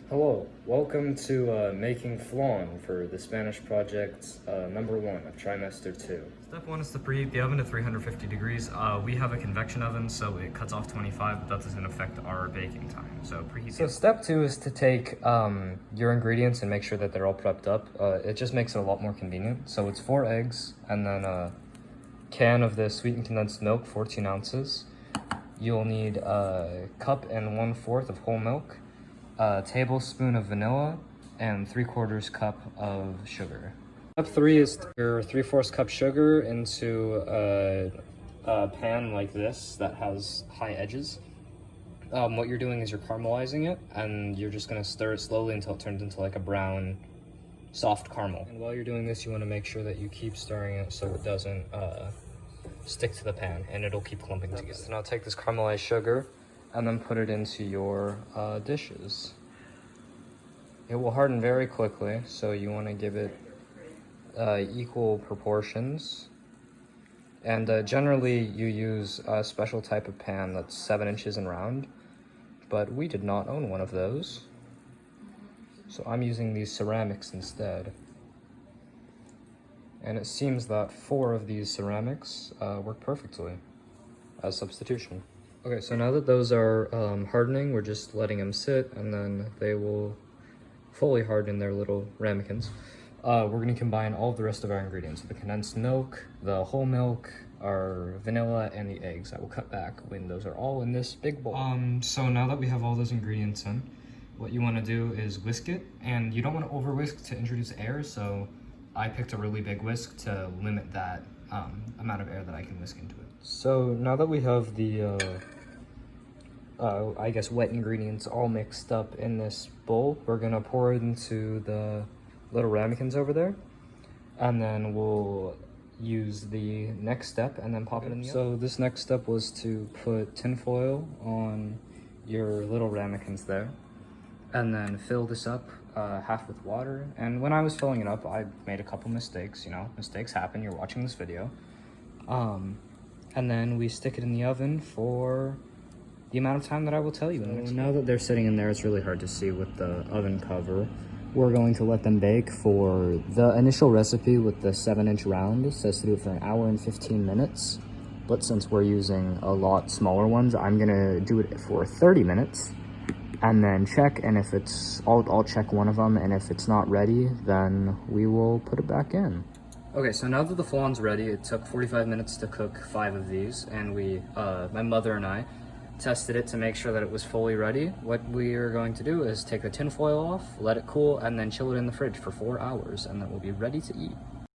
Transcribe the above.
Hello, welcome to making flan for the Spanish project number 1 of trimester 2. Step 1 is to preheat the oven to 350 degrees. We have a convection oven, so it cuts off 25, but that doesn't affect our baking time. So preheat. So step 2 is to take your ingredients and make sure that they're all prepped up. It just makes it a lot more convenient. So it's 4 eggs and then a can of the sweetened condensed milk, 14 ounces. You'll need a cup and 1/4 of whole milk, a tablespoon of vanilla, and 3/4 cup of sugar. Step 3 is your 3/4 cup sugar into a pan like this that has high edges. What you're doing is you're caramelizing it, and you're just gonna stir it slowly until it turns into like a brown, soft caramel. And while you're doing this, you wanna make sure that you keep stirring it so it doesn't stick to the pan, and it'll keep clumping together. So now take this caramelized sugar and then put it into your dishes. It will harden very quickly, so you want to give it equal proportions. And generally you use a special type of pan that's 7 inches in round, but we did not own one of those, so I'm using these ceramics instead. And it seems that 4 of these ceramics work perfectly as substitution. Okay, so now that those are hardening, we're just letting them sit, and then they will fully harden their little ramekins. We're gonna combine all of the rest of our ingredients: the condensed milk, the whole milk, our vanilla, and the eggs. I will cut back when those are all in this big bowl. So now that we have all those ingredients in, what you wanna do is whisk it, and you don't wanna over whisk to introduce air, so I picked a really big whisk to limit that amount of air that I can whisk into it. So now that we have the I guess wet ingredients all mixed up in this bowl, we're gonna pour it into the little ramekins over there, and then we'll use the next step and then pop it in the oven. So this next step was to put tinfoil on your little ramekins there, and then fill this up half with water. And when I was filling it up, I made a couple mistakes. You know, mistakes happen, you're watching this video. And then we stick it in the oven for the amount of time that I will tell you. So now that they're sitting in there, it's really hard to see with the oven cover. We're going to let them bake for the initial recipe with the 7-inch round. It says to do it for 1 hour and 15 minutes. But since we're using a lot smaller ones, I'm gonna do it for 30 minutes and then check. And if it's, I'll check one of them. And if it's not ready, then we will put it back in. Okay, so now that the flan's ready, it took 45 minutes to cook 5 of these. And my mother and I tested it to make sure that it was fully ready. What we are going to do is take the tin foil off, let it cool, and then chill it in the fridge for 4 hours, and then we'll be ready to eat.